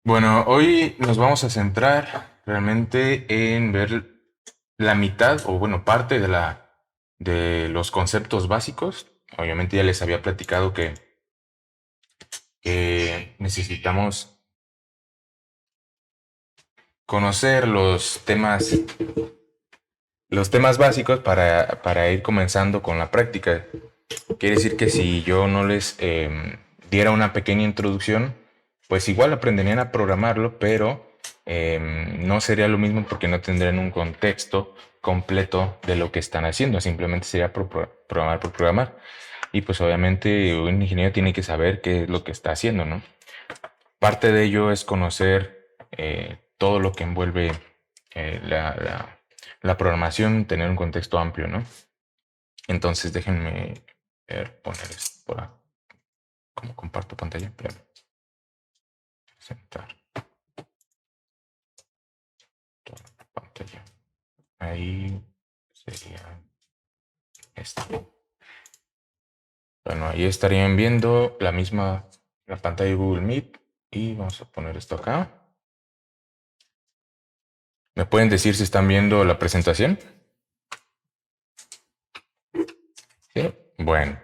Bueno, hoy nos vamos a centrar realmente en ver la mitad, o bueno, parte de los conceptos básicos. Obviamente ya les había platicado que necesitamos conocer los temas básicos para ir comenzando con la práctica. Quiere decir que si yo no les diera una pequeña introducción, pues igual aprenderían a programarlo, pero no sería lo mismo porque no tendrían un contexto completo de lo que están haciendo. Simplemente sería programar por programar. Y pues obviamente un ingeniero tiene que saber qué es lo que está haciendo, ¿no? Parte de ello es conocer todo lo que envuelve la programación, tener un contexto amplio, ¿no? Entonces déjenme poner esto por acá. Como comparto pantalla, pero presentar toda la pantalla. Ahí sería esto. Bueno, ahí estarían viendo la pantalla de Google Meet y vamos a poner esto acá. ¿Me pueden decir si están viendo la presentación? Sí. Bueno,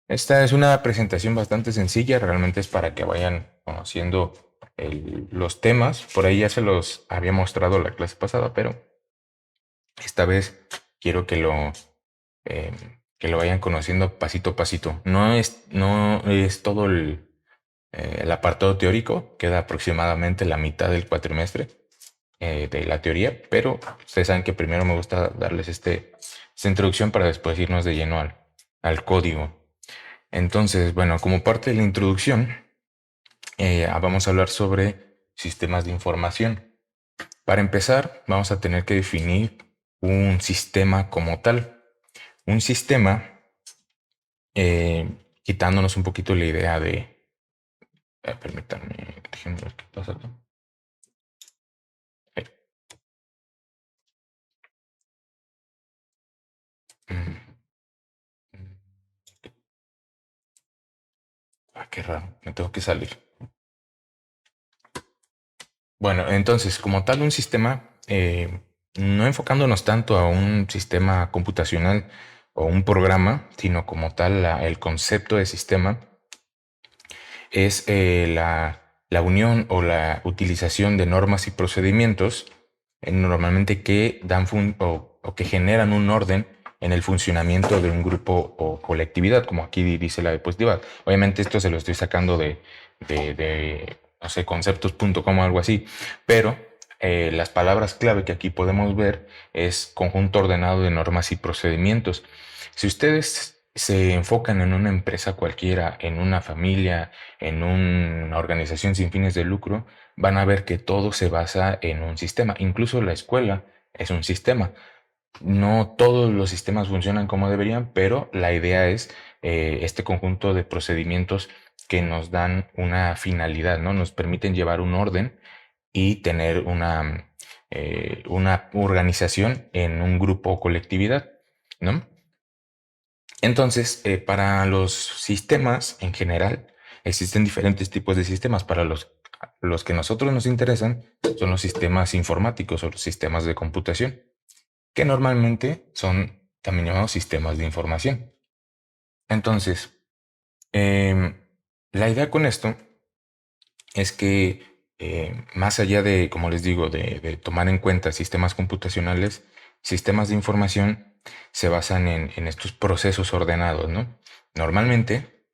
esta es una presentación bastante sencilla, realmente es para que vayan conociendo los temas. Por ahí ya se los había mostrado la clase pasada, pero esta vez quiero eh, que lo vayan conociendo pasito a pasito. No es todo el apartado teórico, queda aproximadamente la mitad del cuatrimestre de la teoría, pero ustedes saben que primero me gusta darles esta introducción para después irnos de lleno al código. Entonces, bueno, como parte de la introducción, vamos a hablar sobre sistemas de información. Para empezar, vamos a tener que definir un sistema como tal. Un sistema, quitándonos un poquito la idea permítanme, déjenme ver qué pasa acá. Eh, mm, mm, qué raro, me tengo que salir. Bueno, entonces, como tal, un sistema, no enfocándonos tanto a un sistema computacional o un programa, sino como tal, el concepto de sistema es la unión o la utilización de normas y procedimientos normalmente que o que generan un orden en el funcionamiento de un grupo o colectividad, como aquí dice la diapositiva. Obviamente esto se lo estoy sacando de no sé, conceptos.com o algo así, pero las palabras clave que aquí podemos ver es conjunto ordenado de normas y procedimientos. Si ustedes se enfocan en una empresa cualquiera, en una familia, en una organización sin fines de lucro, van a ver que todo se basa en un sistema. Incluso la escuela es un sistema. No todos los sistemas funcionan como deberían, pero la idea es este conjunto de procedimientos que nos dan una finalidad, ¿no? Nos permiten llevar un orden y tener una organización en un grupo o colectividad, ¿no? Entonces, para los sistemas en general, existen diferentes tipos de sistemas. Para los que nosotros nos interesan son los sistemas informáticos o los sistemas de computación, que normalmente son también llamados sistemas de información. Entonces, em, la idea con esto es que más allá de, como les digo, de tomar en cuenta sistemas computacionales, sistemas de información se basan en estos procesos ordenados, ¿no? Normalmente,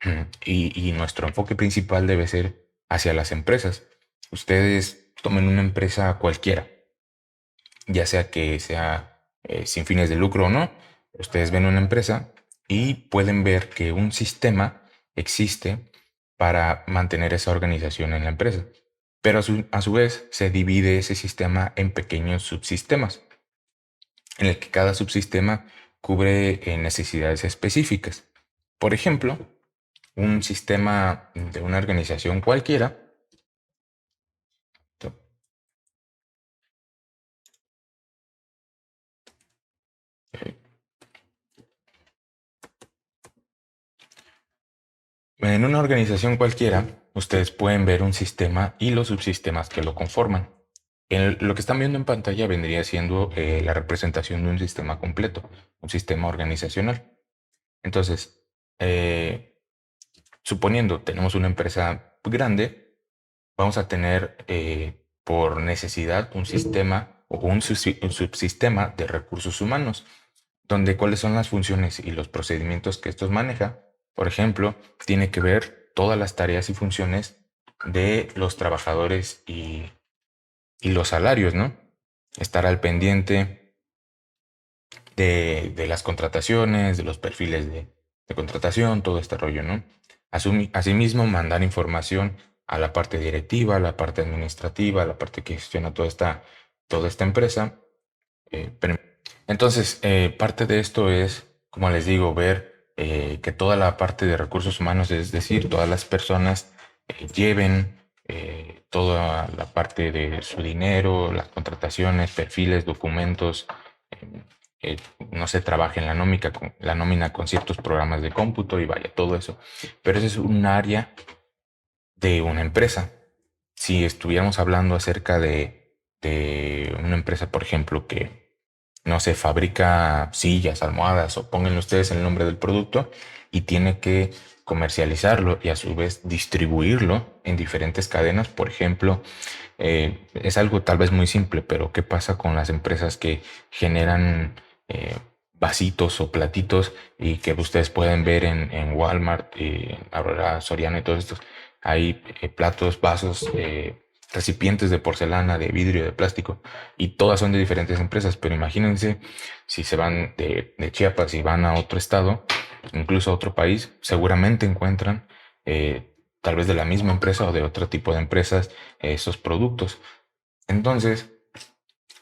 y nuestro enfoque principal debe ser hacia las empresas. Ustedes tomen una empresa cualquiera, ya sea que sea sin fines de lucro o no, ustedes ven una empresa y pueden ver que un sistema existe para mantener esa organización en la empresa. Pero a su vez se divide ese sistema en pequeños subsistemas, en el que cada subsistema cubre necesidades específicas. Por ejemplo, un sistema de una organización cualquiera, en una organización cualquiera, ustedes pueden ver un sistema y los subsistemas que lo conforman. Lo que están viendo en pantalla vendría siendo la representación de un sistema completo, un sistema organizacional. Entonces, eh, suponiendo tenemos una empresa grande, vamos a tener por necesidad un sistema o un subsistema de recursos humanos, donde cuáles son las funciones y los procedimientos que estos maneja. Por ejemplo, tiene que ver todas las tareas y funciones de los trabajadores y los salarios, ¿no? Estar al pendiente de las contrataciones, de los perfiles de contratación, todo este rollo, ¿no? Asimismo, mandar información a la parte directiva, a la parte administrativa, a la parte que gestiona toda esta empresa. Entonces, parte de esto es, como les digo, ver que toda la parte de recursos humanos, es decir, todas las personas lleven toda la parte de su dinero, las contrataciones, perfiles, documentos, eh, eh, no se trabaje en la nómina con ciertos programas de cómputo y vaya, todo eso. Pero ese es un área de una empresa. Si estuviéramos hablando acerca de una empresa, por ejemplo, que no sé, fabrica sillas, almohadas o pónganle ustedes el nombre del producto y tiene que comercializarlo y a su vez distribuirlo en diferentes cadenas. Por ejemplo, es algo tal vez muy simple, pero ¿qué pasa con las empresas que generan vasitos o platitos y que ustedes pueden ver en Walmart, Aurora, Soriana y todos estos? Hay platos, vasos, recipientes de porcelana, de vidrio, de plástico, y todas son de diferentes empresas. Pero imagínense si se van de Chiapas y van a otro estado, incluso a otro país, seguramente encuentran tal vez de la misma empresa o de otro tipo de empresas esos productos. Entonces,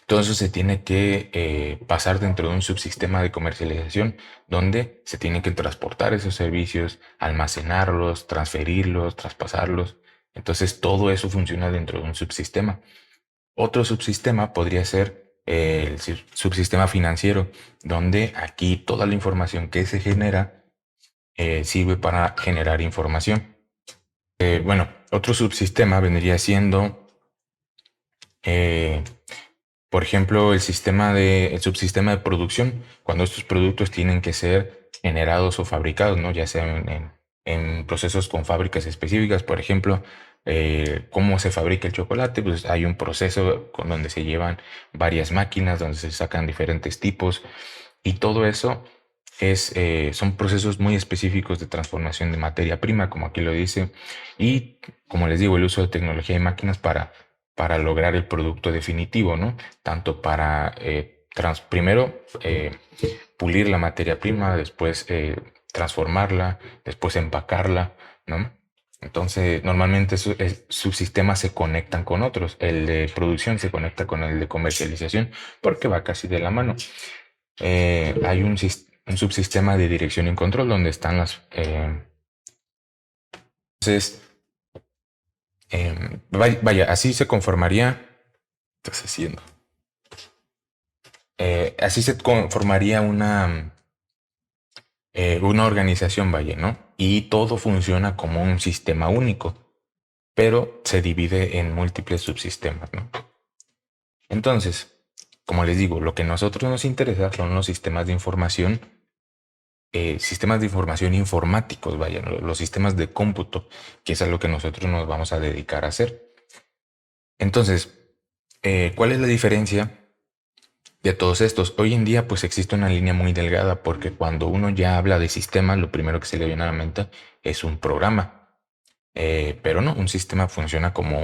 todo eso se tiene que pasar dentro de un subsistema de comercialización donde se tienen que transportar esos servicios, almacenarlos, transferirlos, traspasarlos. Entonces todo eso funciona dentro de un subsistema. Otro subsistema podría ser el subsistema financiero, donde aquí toda la información que se genera sirve para generar información. Bueno, otro subsistema vendría siendo eh, por ejemplo, el subsistema de producción, cuando estos productos tienen que ser generados o fabricados, ¿no? Ya sea en procesos con fábricas específicas, por ejemplo, cómo se fabrica el chocolate, pues hay un proceso con donde se llevan varias máquinas, donde se sacan diferentes tipos y todo eso son procesos muy específicos de transformación de materia prima, como aquí lo dice, y como les digo, el uso de tecnología y máquinas para lograr el producto definitivo, ¿no? Tanto para primero pulir la materia prima, después transformarla, después empacarla, ¿no? Entonces, normalmente subsistemas se conectan con otros. El de producción se conecta con el de comercialización porque va casi de la mano. Hay un subsistema de dirección y control donde están entonces, vaya, así se conformaría. ¿Qué estás haciendo? Así se conformaría una organización, vaya, ¿no? Y todo funciona como un sistema único, pero se divide en múltiples subsistemas, ¿no? Entonces, como les digo, lo que a nosotros nos interesa son los sistemas de información informáticos, vaya, los sistemas de cómputo, que es a lo que nosotros nos vamos a dedicar a hacer. Entonces, ¿cuál es la diferencia de todos estos? Hoy en día pues existe una línea muy delgada porque cuando uno ya habla de sistema, lo primero que se le viene a la mente es un programa. Pero no, un sistema funciona como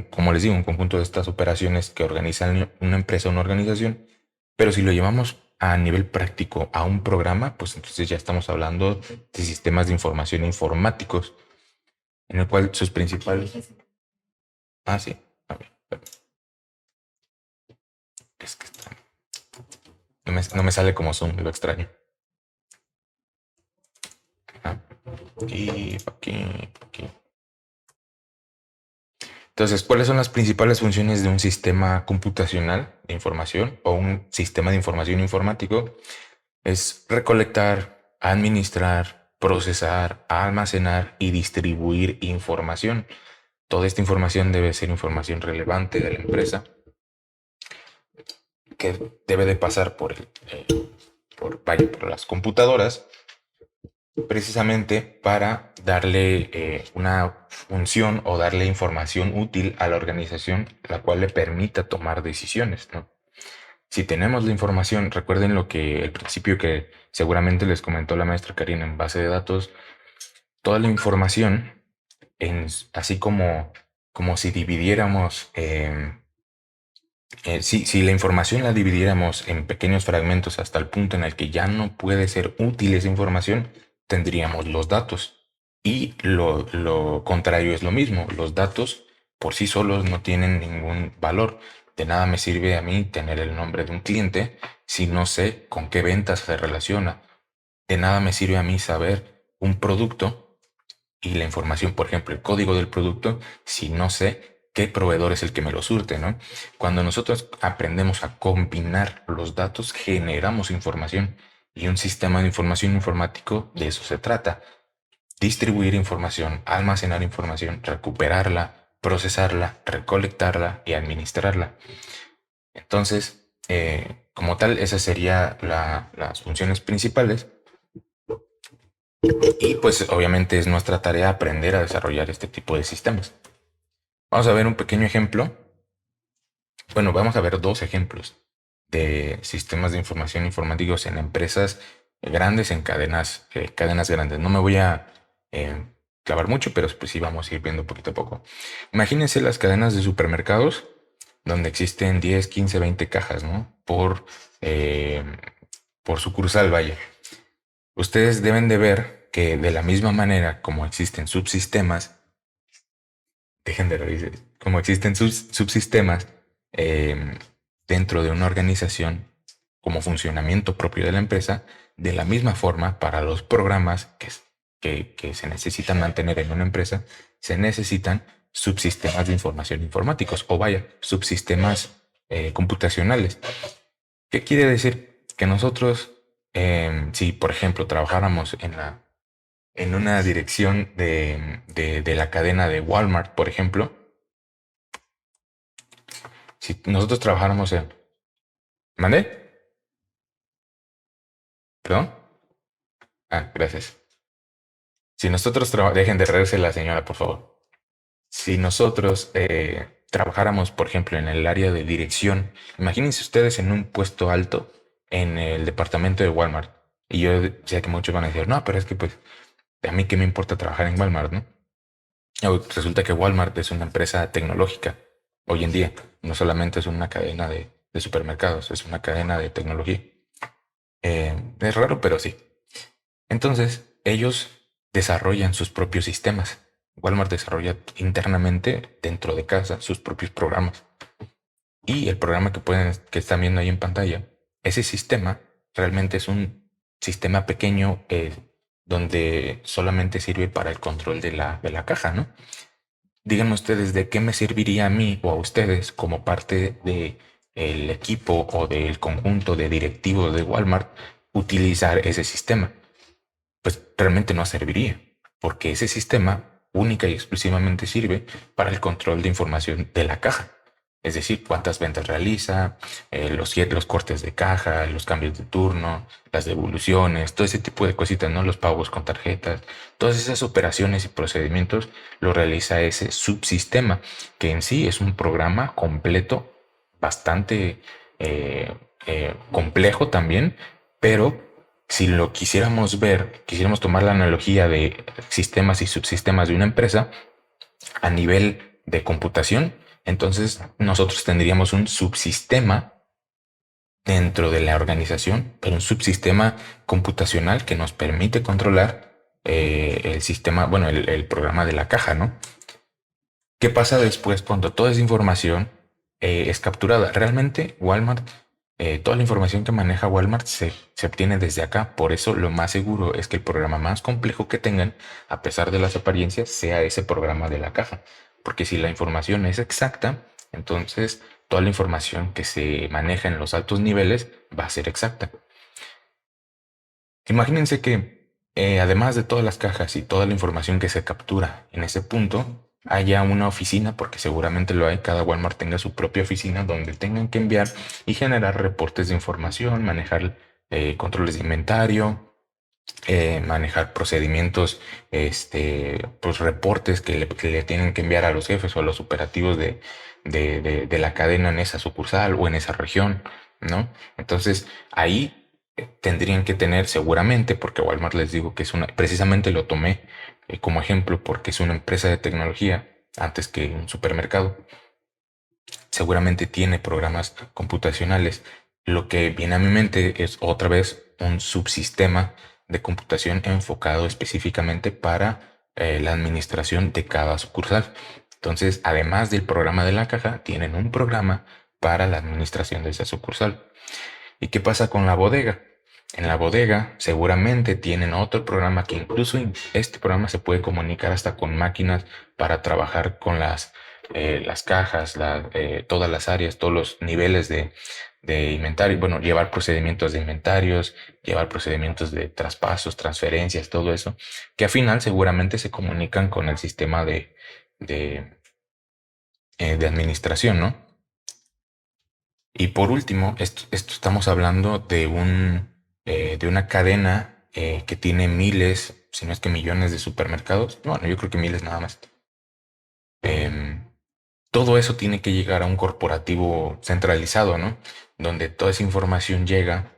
como les digo, un conjunto de estas operaciones que organizan una empresa, una organización. Pero si lo llevamos a nivel práctico a un programa, pues entonces ya estamos hablando de sistemas de información informáticos, en el cual sus principales... Ah, sí. A ver, es que no me sale como Zoom, lo extraño. Ah, aquí. Entonces, ¿cuáles son las principales funciones de un sistema computacional de información o un sistema de información informático? Es recolectar, administrar, procesar, almacenar y distribuir información. Toda esta información debe ser información relevante de la empresa que debe de pasar por las computadoras precisamente para darle una función o darle información útil a la organización, la cual le permita tomar decisiones, ¿no? Si tenemos la información, recuerden el principio que seguramente les comentó la maestra Karina en base de datos, toda la información, así como si dividiéramos, si la información la dividiéramos en pequeños fragmentos hasta el punto en el que ya no puede ser útil esa información, tendríamos los datos. Y lo contrario es lo mismo. Los datos por sí solos no tienen ningún valor. De nada me sirve a mí tener el nombre de un cliente si no sé con qué ventas se relaciona. De nada me sirve a mí saber un producto y la información, por ejemplo, el código del producto, si no sé qué proveedor es el que me lo surte, ¿no? Cuando nosotros aprendemos a combinar los datos, generamos información y un sistema de información informático de eso se trata. Distribuir información, almacenar información, recuperarla, procesarla, recolectarla y administrarla. Entonces, como tal, esas serían las funciones principales. Y pues obviamente es nuestra tarea aprender a desarrollar este tipo de sistemas. Vamos a ver un pequeño ejemplo. Bueno, vamos a ver dos ejemplos de sistemas de información informáticos en empresas grandes, en cadenas grandes. No me voy a clavar mucho, pero pues sí vamos a ir viendo poquito a poco. Imagínense las cadenas de supermercados donde existen 10, 15, 20 cajas, ¿no? Por sucursal, vaya. Ustedes deben de ver que de la misma manera como existen subsistemas, dejen de reírse, como existen subsistemas eh, dentro de una organización como funcionamiento propio de la empresa, de la misma forma para los programas que se necesitan mantener en una empresa, se necesitan subsistemas de información informáticos o vaya, subsistemas computacionales. ¿Qué quiere decir? Que nosotros, si por ejemplo trabajáramos en una dirección de la cadena de Walmart, por ejemplo, si nosotros trabajáramos en... ¿Mandé? ¿Perdón? Ah, gracias. Si nosotros dejen de reírse la señora, por favor. Si nosotros trabajáramos, por ejemplo, en el área de dirección, imagínense ustedes en un puesto alto en el departamento de Walmart. Y yo sé que muchos van a decir, no, pero es que pues a mí qué me importa trabajar en Walmart, ¿no? Resulta que Walmart es una empresa tecnológica hoy en día. No solamente es una cadena de supermercados, es una cadena de tecnología. Es raro, pero sí. Entonces, ellos desarrollan sus propios sistemas. Walmart desarrolla internamente dentro de casa sus propios programas. Y el programa que están viendo ahí en pantalla, ese sistema realmente es un sistema pequeño donde solamente sirve para el control de la caja, ¿no? Díganme ustedes de qué me serviría a mí o a ustedes como parte del equipo o del conjunto de directivos de Walmart utilizar ese sistema. Pues realmente no serviría, porque ese sistema única y exclusivamente sirve para el control de información de la caja. Es decir, cuántas ventas realiza, los cortes de caja, los cambios de turno, las devoluciones, todo ese tipo de cositas, ¿no? Los pagos con tarjetas, todas esas operaciones y procedimientos lo realiza ese subsistema, que en sí es un programa completo, bastante complejo también, pero si lo quisiéramos ver, quisiéramos tomar la analogía de sistemas y subsistemas de una empresa a nivel de computación, entonces nosotros tendríamos un subsistema dentro de la organización, pero un subsistema computacional que nos permite controlar el sistema, bueno, el programa de la caja, ¿no? ¿Qué pasa después cuando toda esa información es capturada? Realmente Walmart, toda la información que maneja Walmart se obtiene desde acá. Por eso lo más seguro es que el programa más complejo que tengan, a pesar de las apariencias, sea ese programa de la caja. Porque si la información es exacta, entonces toda la información que se maneja en los altos niveles va a ser exacta. Imagínense que además de todas las cajas y toda la información que se captura en ese punto, haya una oficina, porque seguramente lo hay, cada Walmart tenga su propia oficina donde tengan que enviar y generar reportes de información, manejar controles de inventario, manejar procedimientos, pues reportes que le tienen que enviar a los jefes o a los operativos de la cadena en esa sucursal o en esa región, ¿no? Entonces ahí tendrían que tener seguramente, porque Walmart les digo que es una, precisamente lo tomé como ejemplo porque es una empresa de tecnología antes que un supermercado, seguramente tiene programas computacionales. Lo que viene a mi mente es otra vez un subsistema de computación enfocado específicamente para la administración de cada sucursal. Entonces, además del programa de la caja, tienen un programa para la administración de esa sucursal. ¿Y qué pasa con la bodega? En la bodega seguramente tienen otro programa que incluso este programa se puede comunicar hasta con máquinas para trabajar con las cajas, todas las áreas, todos los niveles de inventario, bueno, llevar procedimientos de inventarios, llevar procedimientos de traspasos, transferencias, todo eso, que al final seguramente se comunican con el sistema de, de administración, ¿no? Y por último, esto estamos hablando de una cadena que tiene miles, si no es que millones de supermercados. Bueno, yo creo que miles nada más. Em, Todo eso tiene que llegar a un corporativo centralizado, ¿no? Donde toda esa información llega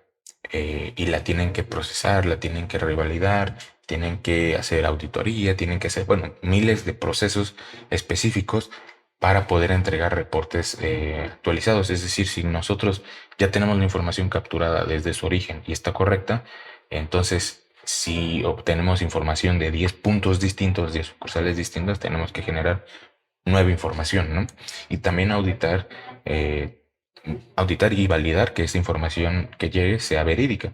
y la tienen que procesar, la tienen que revalidar, tienen que hacer auditoría, tienen que hacer, bueno, miles de procesos específicos para poder entregar reportes actualizados. Es decir, si nosotros ya tenemos la información capturada desde su origen y está correcta, entonces si obtenemos información de 10 puntos distintos, 10 sucursales distintas, tenemos que generar nueva información, ¿no? Y también eh, auditar y validar que esa información que llegue sea verídica.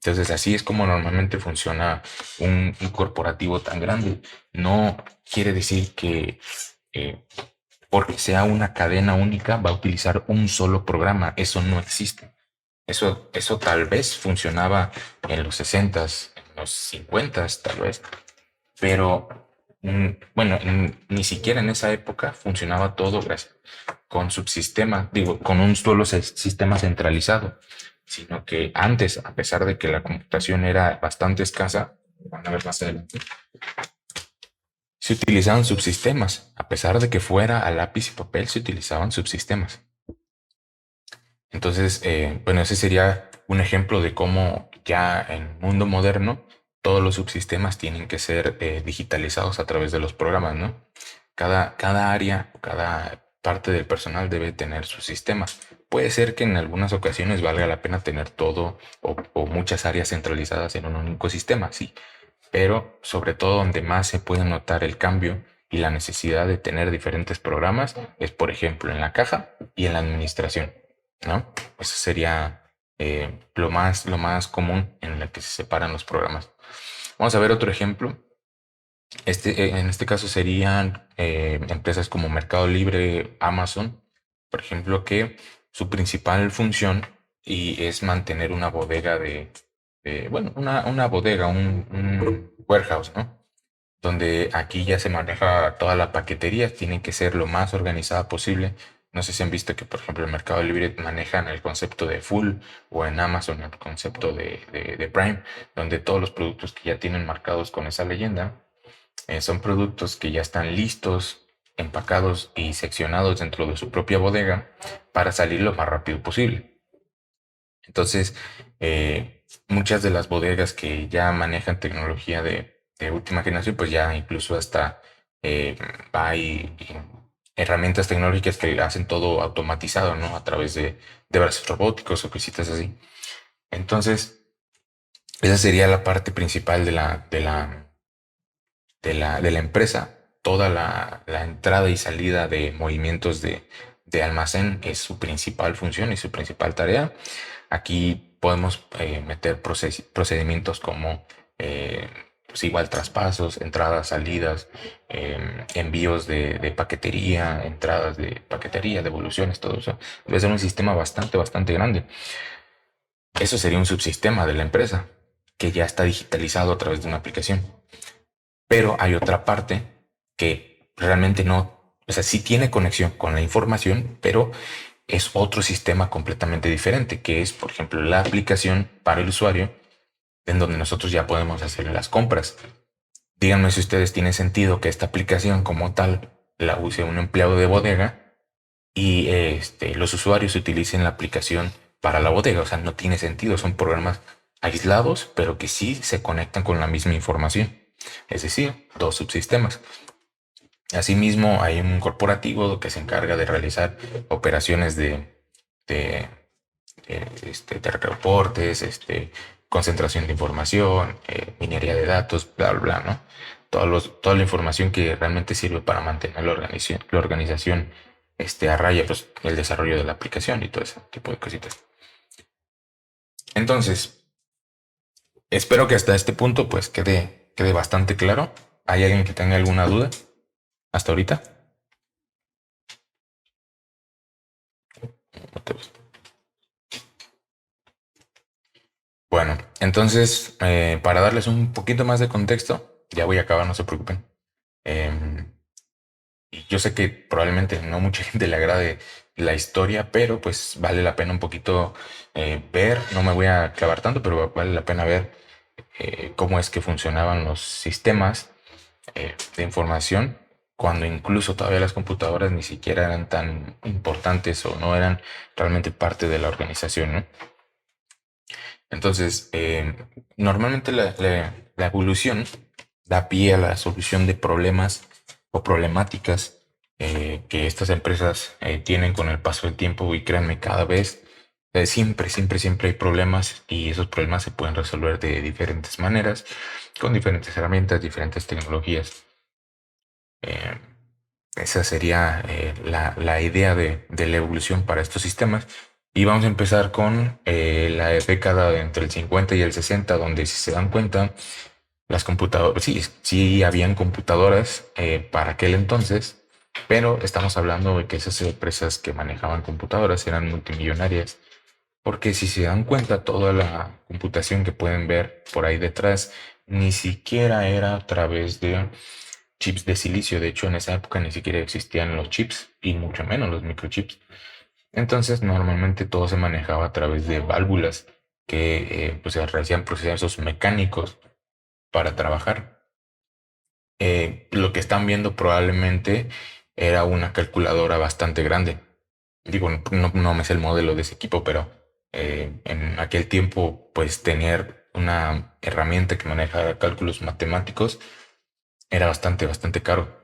Entonces, así es como normalmente funciona un corporativo tan grande. No quiere decir que eh, porque sea una cadena única va a utilizar un solo programa. Eso no existe. Eso tal vez funcionaba en los 60s, en los 50s, tal vez, pero bueno, ni siquiera en esa época funcionaba todo gracias con subsistema, digo, con un solo sistema centralizado, sino que antes, a pesar de que la computación era bastante escasa, van a ver más adelante, se utilizaban subsistemas, a pesar de que fuera a lápiz y papel, se utilizaban subsistemas. Entonces, bueno, ese sería un ejemplo de cómo ya en el mundo moderno todos los subsistemas tienen que ser digitalizados a través de los programas, ¿no? Cada área, cada parte del personal debe tener su sistema. Puede ser que en algunas ocasiones valga la pena tener todo o muchas áreas centralizadas en un único sistema, sí, pero sobre todo donde más se puede notar el cambio y la necesidad de tener diferentes programas es, por ejemplo, en la caja y en la administración, ¿no? Eso sería lo más común en el que se separan los programas. Vamos a ver otro ejemplo. En este caso serían empresas como Mercado Libre, Amazon, por ejemplo, que su principal función y es mantener una bodega bueno, una bodega, un warehouse, ¿no? Donde aquí ya se maneja toda la paquetería, tiene que ser lo más organizada posible. No sé si han visto que, por ejemplo, en Mercado Libre manejan el concepto de full o en Amazon el concepto de Prime, donde todos los productos que ya tienen marcados con esa leyenda son productos que ya están listos, empacados y seccionados dentro de su propia bodega para salir lo más rápido posible. Entonces, muchas de las bodegas que ya manejan tecnología de última generación, pues ya incluso hasta hay herramientas tecnológicas que hacen todo automatizado, ¿no? A través de brazos robóticos o cositas así. Entonces, esa sería la parte principal de la empresa. Toda la entrada y salida de movimientos de almacén es su principal función y su principal tarea. Aquí podemos meter procedimientos como pues igual traspasos, entradas, salidas, envíos de paquetería, entradas de paquetería, devoluciones, todo eso. Debe ser un sistema bastante grande. Eso sería un subsistema de la empresa. que ya está digitalizado a través de una aplicación. Pero hay otra parte que realmente no, o sea, sí tiene conexión con la información, pero es otro sistema completamente diferente, que es, por ejemplo, la aplicación para el usuario, en donde nosotros ya podemos hacer las compras. Díganme si ustedes tienen sentido que esta aplicación como tal la use un empleado de bodega y los usuarios utilicen la aplicación para la bodega. O sea, no tiene sentido. Son programas aislados, pero que sí se conectan con la misma información. Es decir, dos subsistemas. Asimismo, hay un corporativo que se encarga de realizar operaciones de, de reportes, concentración de información, minería de datos, bla, bla, bla, ¿no? Toda la información que realmente sirve para mantener la organización a raya, pues, el desarrollo de la aplicación y todo ese tipo de cositas. Entonces, espero que hasta este punto pues quede bastante claro. ¿Hay alguien que tenga alguna duda hasta ahorita? No te- Bueno, entonces, para darles un poquito más de contexto, ya voy a acabar, no se preocupen. Em, y yo sé que probablemente no mucha gente le agrade la historia, pero pues vale la pena un poquito ver, no me voy a clavar tanto, pero vale la pena ver cómo es que funcionaban los sistemas de información cuando incluso todavía las computadoras ni siquiera eran tan importantes o no eran realmente parte de la organización, ¿no? Entonces, normalmente la evolución da pie a la solución de problemas o problemáticas que estas empresas tienen con el paso del tiempo y créanme, cada vez, siempre hay problemas y esos problemas se pueden resolver de diferentes maneras, con diferentes herramientas, diferentes tecnologías. Eh, Esa sería la idea de la evolución para estos sistemas. Y vamos a empezar con la década de entre el 50 y el 60, donde si se dan cuenta, las computadoras, sí habían computadoras para aquel entonces, pero estamos hablando de que esas empresas que manejaban computadoras eran multimillonarias, porque si se dan cuenta, toda la computación que pueden ver por ahí detrás ni siquiera era a través de chips de silicio. De hecho, en esa época ni siquiera existían los chips y mucho menos los microchips. Entonces, normalmente todo se manejaba a través de válvulas que pues se realizan procesos mecánicos para trabajar. Lo que están viendo probablemente era una calculadora bastante grande. Digo, no me sé el modelo de ese equipo, pero en aquel tiempo, pues tener una herramienta que manejara cálculos matemáticos era bastante caro.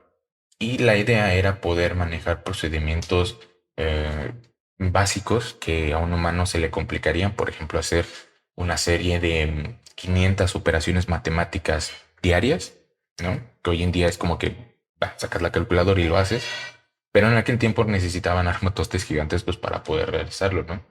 Y la idea era poder manejar procedimientos básicos que a un humano se le complicarían, por ejemplo, hacer una serie de 500 operaciones matemáticas diarias, ¿no? Que hoy en día es como que sacas la calculadora y lo haces, pero en aquel tiempo necesitaban armatostes gigantescos para poder realizarlo, ¿no?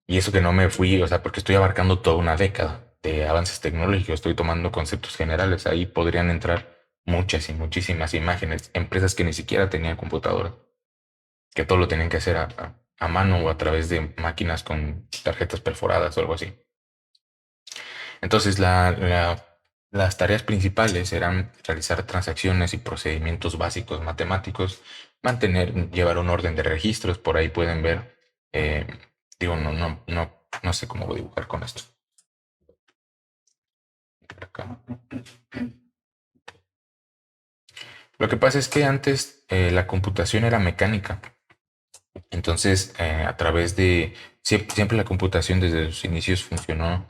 Y eso que no me fui, o sea, porque estoy abarcando toda una década de avances tecnológicos, estoy tomando conceptos generales, ahí podrían entrar muchas y muchísimas imágenes, empresas que ni siquiera tenían computadora, que todo lo tenían que hacer a mano o a través de máquinas con tarjetas perforadas o algo así. Entonces, las tareas principales eran realizar transacciones y procedimientos básicos matemáticos, llevar un orden de registros, por ahí pueden ver, eh, digo, no sé cómo voy a dibujar con esto. Acá. Lo que pasa es que antes la computación era mecánica. Entonces, a través de... Siempre la computación desde sus inicios funcionó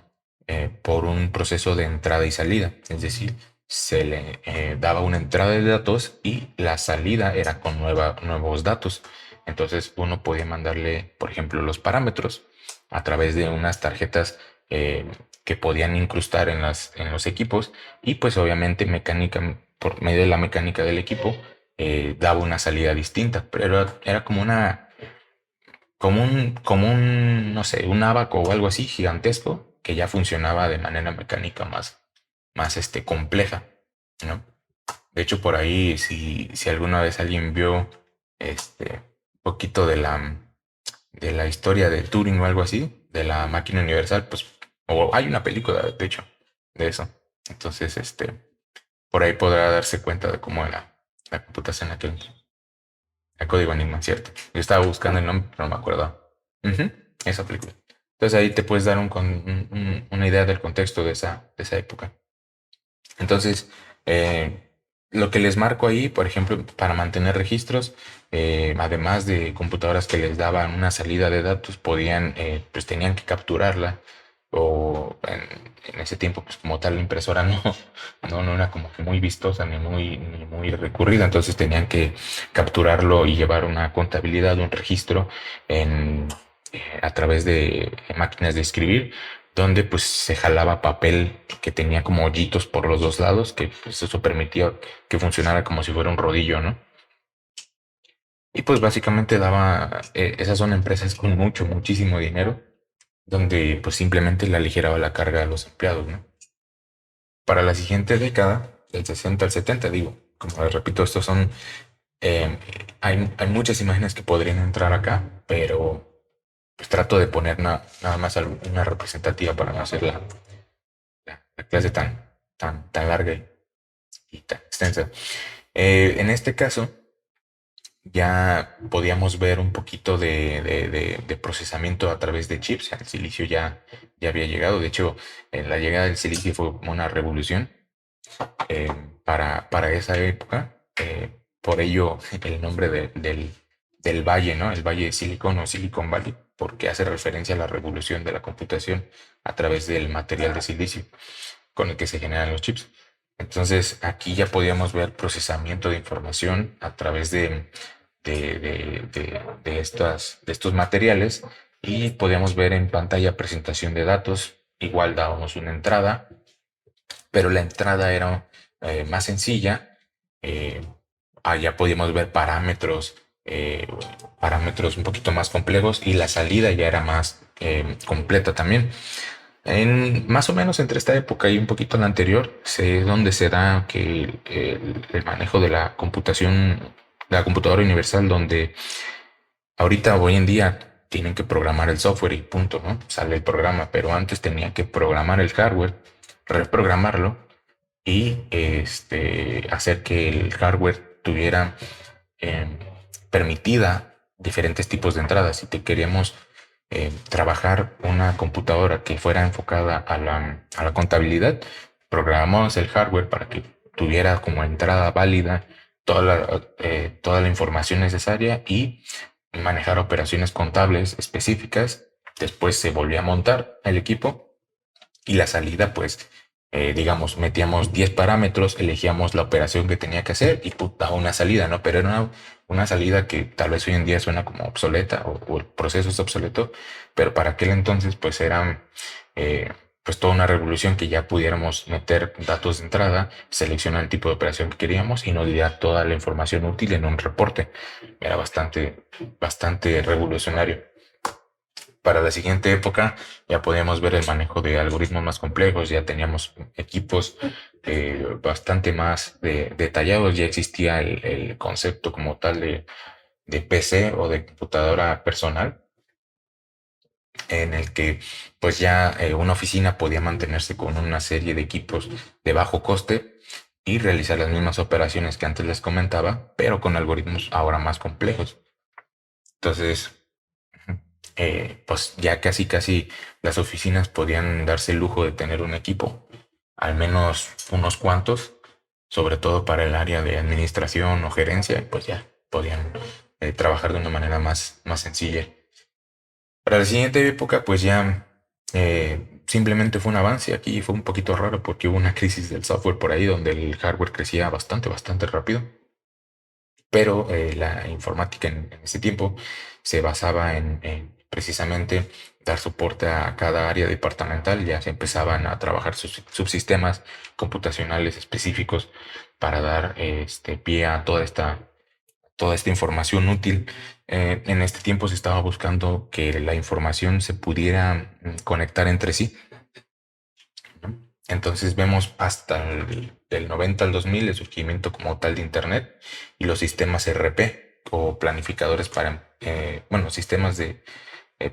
por un proceso de entrada y salida. Es decir, se le daba una entrada de datos y la salida era con nuevos datos. Entonces, uno podía mandarle, por ejemplo, los parámetros a través de unas tarjetas que podían incrustar en los equipos y pues obviamente mecánica, por medio de la mecánica del equipo, daba una salida distinta, pero era no sé, un abaco o algo así gigantesco que ya funcionaba de manera mecánica más compleja, ¿no? De hecho, por ahí, si alguna vez alguien vio un poquito de la historia de Turing o algo así, de la máquina universal, pues O hay una película, de hecho, de eso. Entonces, por ahí podrá darse cuenta de cómo era la computación en aquel entonces. El código Enigma, cierto. Yo estaba buscando el nombre, pero no me acuerdo. Ujú, esa película. Entonces ahí te puedes dar una idea del contexto de esa época. Entonces, lo que les marco ahí, por ejemplo, para mantener registros, además de computadoras que les daban una salida de datos, pues tenían que capturarla. O en ese tiempo, pues como tal, la impresora no era como que muy vistosa ni muy recurrida. Entonces tenían que capturarlo y llevar una contabilidad, un registro en, a través de máquinas de escribir donde pues se jalaba papel que tenía como hoyitos por los dos lados, que pues eso permitía que funcionara como si fuera un rodillo, ¿no? Y pues básicamente esas son empresas con muchísimo dinero, donde pues simplemente le aligeraba la carga a los empleados, ¿no? Para la siguiente década, del 60 al 70, digo, como les repito, eh, hay muchas imágenes que podrían entrar acá, pero pues trato de poner nada más una representativa para no hacer la clase tan larga y tan extensa. En este caso, ya podíamos ver un poquito de procesamiento a través de chips. El silicio ya había llegado. De hecho, la llegada del silicio fue una revolución eh, para esa época. Por ello, el nombre del valle, ¿no? El Valle de Silicon o Silicon Valley, porque hace referencia a la revolución de la computación a través del material de silicio con el que se generan los chips. Entonces aquí ya podíamos ver procesamiento de información a través de estos materiales y podíamos ver en pantalla presentación de datos. Igual dábamos una entrada, pero la entrada era más sencilla. Eh, Allá podíamos ver parámetros un poquito más complejos y la salida ya era más completa también. Más o menos entre esta época y un poquito la anterior, es donde se da que el manejo de la computación, de la computadora universal, donde ahorita, hoy en día, tienen que programar el software y punto, ¿no? Sale el programa, pero antes tenía que programar el hardware, reprogramarlo y hacer que el hardware tuviera eh, permitida diferentes tipos de entradas. Si te queríamos trabajar una computadora que fuera enfocada a la contabilidad, programamos el hardware para que tuviera como entrada válida toda la información necesaria y manejar operaciones contables específicas. Después se volvía a montar el equipo y la salida, pues, digamos, metíamos 10 parámetros, elegíamos la operación que tenía que hacer y puta, una salida, ¿no? Pero era una salida que tal vez hoy en día suena como obsoleta o el proceso es obsoleto, pero para aquel entonces, pues, era pues toda una revolución que ya pudiéramos meter datos de entrada, seleccionar el tipo de operación que queríamos y nos diera toda la información útil en un reporte. Era bastante revolucionario. Para la siguiente época ya podíamos ver el manejo de algoritmos más complejos, ya teníamos equipos bastante más detallados, ya existía el concepto como tal de PC o de computadora personal, en el que pues ya una oficina podía mantenerse con una serie de equipos de bajo coste y realizar las mismas operaciones que antes les comentaba, pero con algoritmos ahora más complejos. Entonces, pues ya casi las oficinas podían darse el lujo de tener un equipo, al menos unos cuantos, sobre todo para el área de administración o gerencia, pues ya podían trabajar de una manera más sencilla. Para la siguiente época, pues ya simplemente fue un avance. Aquí fue un poquito raro porque hubo una crisis del software por ahí donde el hardware crecía bastante rápido, pero la informática en ese tiempo se basaba en precisamente dar soporte a cada área departamental. Ya se empezaban a trabajar subsistemas computacionales específicos para dar pie a toda esta información útil. En este tiempo se estaba buscando que la información se pudiera conectar entre sí, ¿no? Entonces vemos hasta del 90 al 2000 el surgimiento como tal de Internet y los sistemas RP o planificadores para, bueno, sistemas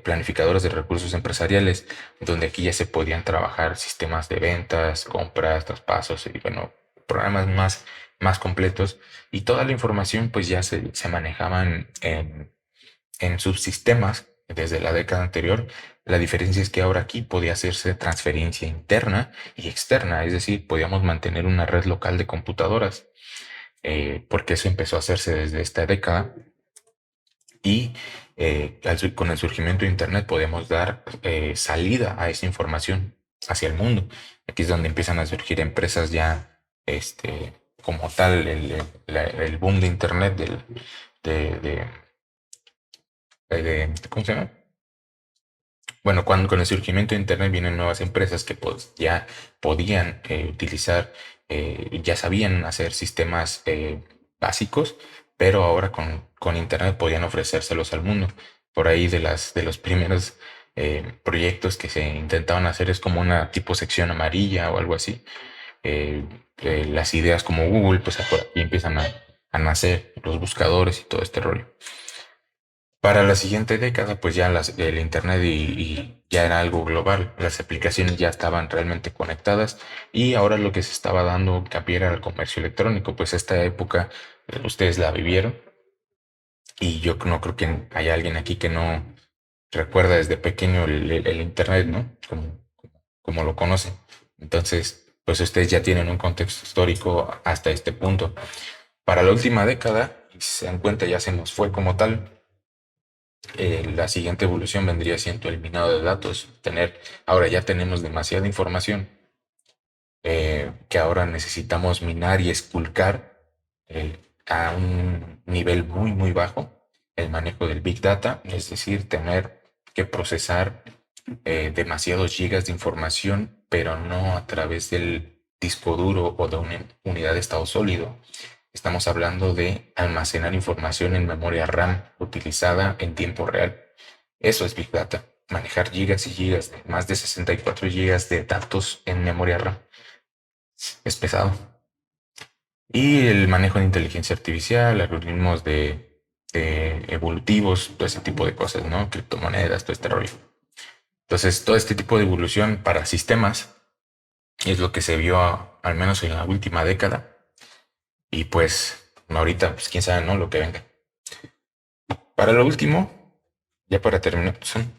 planificadoras de recursos empresariales, donde aquí ya se podían trabajar sistemas de ventas, compras, traspasos y bueno, programas más completos. Y toda la información pues ya se manejaban en subsistemas desde la década anterior. La diferencia es que ahora aquí podía hacerse transferencia interna y externa, es decir, podíamos mantener una red local de computadoras, porque eso empezó a hacerse desde esta década. Y con el surgimiento de Internet podemos dar salida a esa información hacia el mundo. Aquí es donde empiezan a surgir empresas ya, como tal, el boom de Internet, de, de, ¿cómo se llama? Bueno, cuando con el surgimiento de Internet vienen nuevas empresas que pues ya podían utilizar, ya sabían hacer sistemas básicos, pero ahora con Internet podían ofrecérselos al mundo. Por ahí de los primeros proyectos que se intentaban hacer es como una tipo sección amarilla o algo así. Las ideas como Google, pues por aquí empiezan a nacer los buscadores y todo este rollo. Para la siguiente década, pues ya el Internet y ya era algo global, las aplicaciones ya estaban realmente conectadas y ahora lo que se estaba dando hincapié era el comercio electrónico, pues esta época ustedes la vivieron y yo no creo que haya alguien aquí que no recuerda desde pequeño el Internet, ¿no? Como lo conocen. Entonces, pues ustedes ya tienen un contexto histórico hasta este punto. Para la última década, si se dan cuenta, ya se nos fue como tal. La siguiente evolución vendría siendo el minado de datos. Ahora ya tenemos demasiada información, que ahora necesitamos minar y esculcar a un nivel muy bajo el manejo del Big Data, es decir, tener que procesar demasiados gigas de información, pero no a través del disco duro o de una unidad de estado sólido. Estamos hablando de almacenar información en memoria RAM utilizada en tiempo real. Eso es Big Data. Manejar gigas y gigas, más de 64 gigas de datos en memoria RAM. Es pesado. Y el manejo de inteligencia artificial, algoritmos de evolutivos, todo ese tipo de cosas, ¿no? Criptomonedas, todo este rollo. Entonces, todo este tipo de evolución para sistemas es lo que se vio al menos en la última década. Y pues ahorita, pues quién sabe, ¿no? Lo que venga. Para lo último, ya para terminar, son.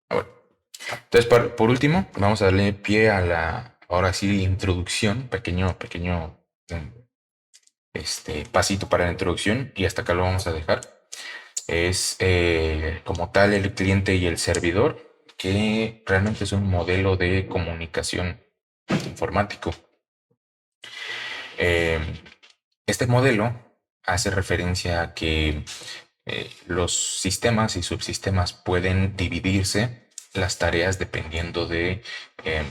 Ah, bueno. Entonces, por último, vamos a darle pie a ahora sí, introducción, pequeño pasito para la introducción y hasta acá lo vamos a dejar. Es como tal el cliente y el servidor, que realmente es un modelo de comunicación informático. Eh, este modelo hace referencia a que los sistemas y subsistemas pueden dividirse las tareas dependiendo de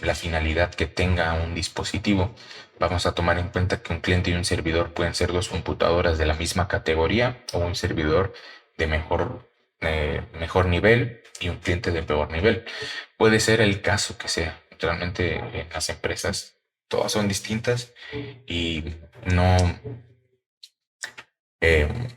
la finalidad que tenga un dispositivo. Vamos a tomar en cuenta que un cliente y un servidor pueden ser dos computadoras de la misma categoría o un servidor de mejor nivel y un cliente de peor nivel. Puede ser el caso que sea. Realmente en las empresas todas son distintas y no,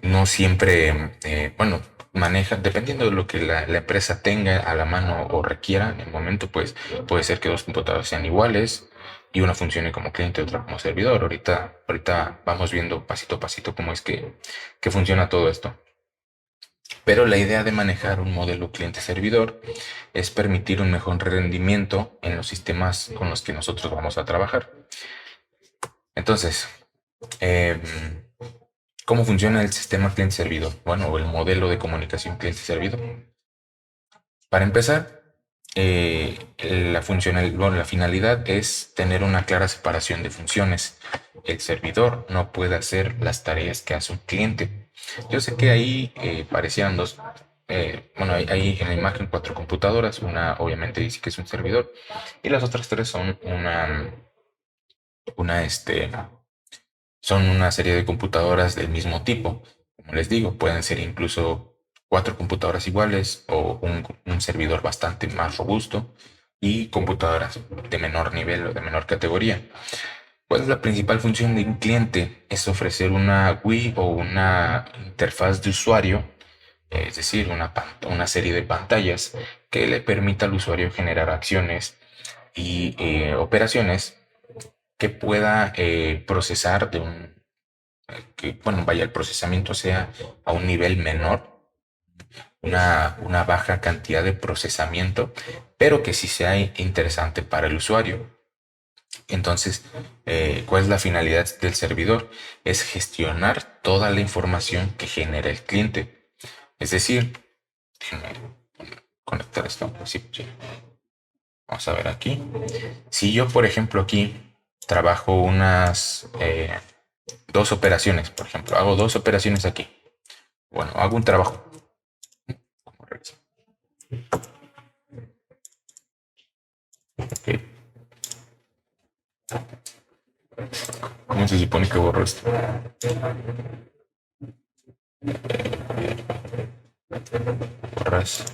no siempre, bueno, maneja, dependiendo de lo que la empresa tenga a la mano o requiera en el momento, pues puede ser que dos computadoras sean iguales y una funcione como cliente y otra como servidor. Ahorita vamos viendo pasito a pasito cómo es que funciona todo esto. Pero la idea de manejar un modelo cliente-servidor es permitir un mejor rendimiento en los sistemas con los que nosotros vamos a trabajar. Entonces, em, ¿cómo funciona el sistema cliente-servidor? Bueno, o el modelo de comunicación cliente-servidor. Para empezar, la finalidad es tener una clara separación de funciones. El servidor no puede hacer las tareas que hace un cliente. Yo sé que ahí parecían dos, bueno, hay en la imagen cuatro computadoras. Una obviamente dice que es un servidor y las otras tres son una, este, son una serie de computadoras del mismo tipo. Como les digo, pueden ser incluso cuatro computadoras iguales o un servidor bastante más robusto y computadoras de menor nivel o de menor categoría. ¿Cuál es la principal función de un cliente? Es ofrecer una GUI o una interfaz de usuario es decir, una serie de pantallas que le permita al usuario generar acciones y operaciones que pueda procesar bueno, vaya, el procesamiento sea a un nivel menor, una baja cantidad de procesamiento, pero que sí sea interesante para el usuario. Entonces, ¿cuál es la finalidad del servidor? Es gestionar toda la información que genera el cliente. Es decir, déjenme conectar esto. Sí, sí. Vamos a ver aquí. Si yo, por ejemplo, aquí trabajo unas dos operaciones, por ejemplo, hago dos operaciones aquí. Bueno, hago un trabajo. Ok. ¿Cómo se supone que borro esto? Borras.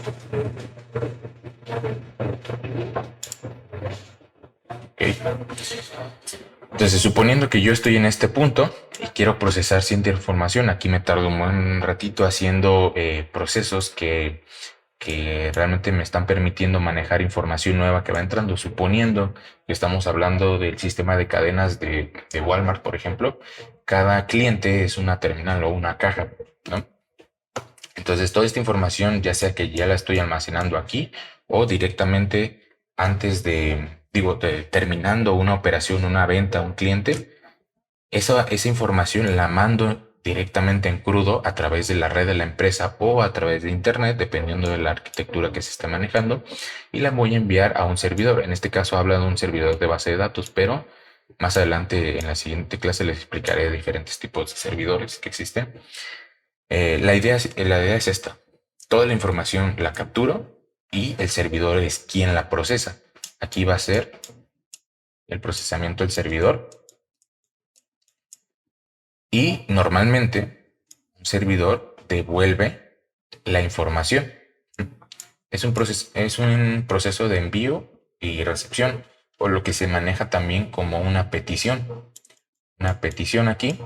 Ok. Entonces, suponiendo que yo estoy en este punto y quiero procesar cierta información, aquí me tardo un buen ratito haciendo procesos que realmente me están permitiendo manejar información nueva que va entrando. Suponiendo que estamos hablando del sistema de cadenas de Walmart, por ejemplo, cada cliente es una terminal o una caja, ¿no? Entonces, toda esta información, ya sea que ya la estoy almacenando aquí o directamente antes terminando una operación, una venta a un cliente, esa información la mando directamente en crudo a través de la red de la empresa o a través de internet, dependiendo de la arquitectura que se esté manejando, y la voy a enviar a un servidor. En este caso habla de un servidor de base de datos, pero más adelante en la siguiente clase les explicaré diferentes tipos de servidores que existen. La idea es esta. Toda la información la capturo y el servidor es quien la procesa. Aquí va a ser el procesamiento del servidor y normalmente un servidor devuelve la información. Es un proceso de envío y recepción, por lo que se maneja también como una petición. Una petición aquí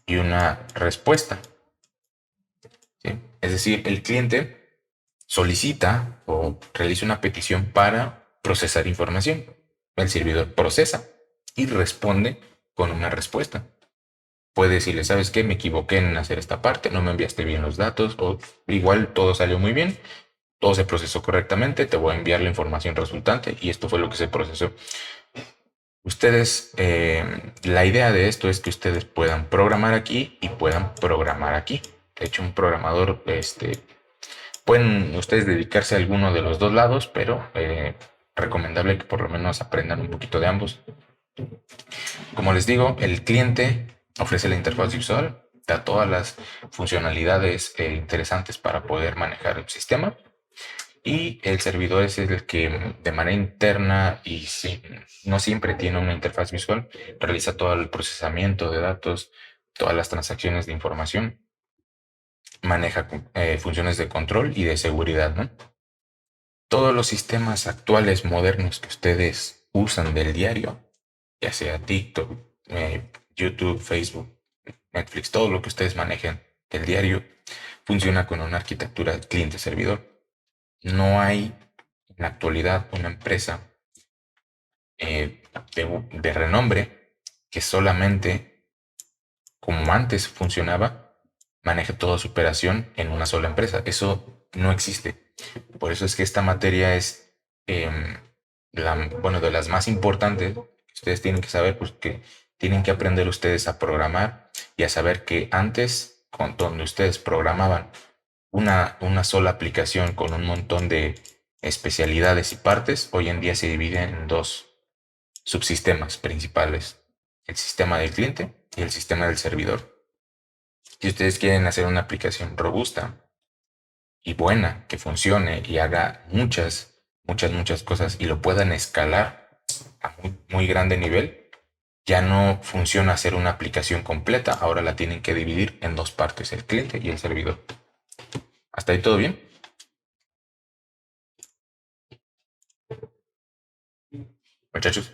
y una respuesta. ¿Sí? Es decir, el cliente solicita o realiza una petición para procesar información. El servidor procesa y responde con una respuesta. Puede decirle, ¿sabes qué? Me equivoqué en hacer esta parte, no me enviaste bien los datos, o igual todo salió muy bien, todo se procesó correctamente, te voy a enviar la información resultante y esto fue lo que se procesó. La idea de esto es que ustedes puedan programar aquí y puedan programar aquí. De hecho, un programador, pueden ustedes dedicarse a alguno de los dos lados, pero recomendable que por lo menos aprendan un poquito de ambos. Como les digo, el cliente ofrece la interfaz visual, da todas las funcionalidades interesantes para poder manejar el sistema y el servidor es el que de manera interna y no siempre tiene una interfaz visual, realiza todo el procesamiento de datos, todas las transacciones de información, maneja funciones de control y de seguridad, ¿no? Todos los sistemas actuales modernos que ustedes usan del diario, ya sea TikTok, YouTube, Facebook, Netflix, todo lo que ustedes manejen del diario, funciona con una arquitectura cliente-servidor. No hay en la actualidad una empresa de renombre que solamente, como antes funcionaba, maneje toda su operación en una sola empresa. Eso no existe. Por eso es que esta materia es, em, bueno, de las más importantes que ustedes tienen que saber, pues que tienen que aprender ustedes a programar y a saber que antes, donde ustedes programaban una sola aplicación con un montón de especialidades y partes, hoy en día se divide en dos subsistemas principales, el sistema del cliente y el sistema del servidor. Si ustedes quieren hacer una aplicación robusta y buena, que funcione y haga muchas cosas y lo puedan escalar a muy grande nivel, ya no funciona hacer una aplicación completa, ahora la tienen que dividir en dos partes, el cliente y el servidor. ¿Hasta ahí todo bien? Muchachos.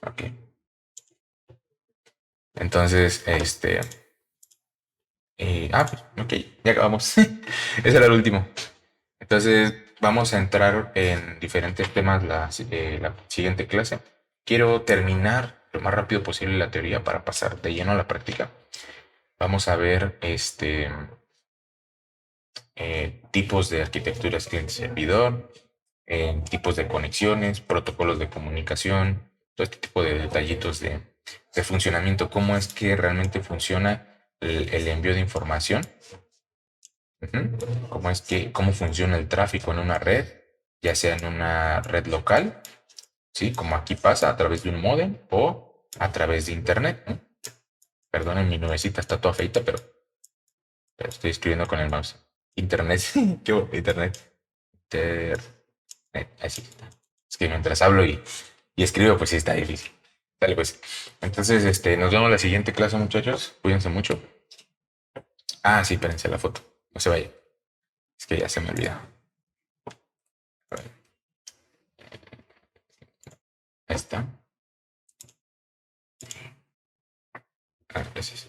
Ok. Entonces, Pues, ok, ya acabamos. Ese era el último. Entonces, vamos a entrar en diferentes temas la siguiente clase. Quiero terminar lo más rápido posible la teoría para pasar de lleno a la práctica. Vamos a ver tipos de arquitecturas cliente-servidor, tipos de conexiones, protocolos de comunicación, todo este tipo de detallitos de funcionamiento, cómo es que realmente funciona el envío de información. Cómo es que, cómo funciona el tráfico en una red, ya sea en una red local, ¿sí? Como aquí pasa a través de un módem o a través de internet, ¿no? Perdonen, mi nubecita está toda feita, pero estoy escribiendo con el mouse. Internet, qué bueno, internet. Así está. Es que mientras hablo y escribo, pues sí está difícil. Dale, pues. Entonces, nos vemos en la siguiente clase, muchachos. Cuídense mucho. Ah, sí, espérense la foto. No se vaya. Es que ya se me olvida. Ahí está. Gracias.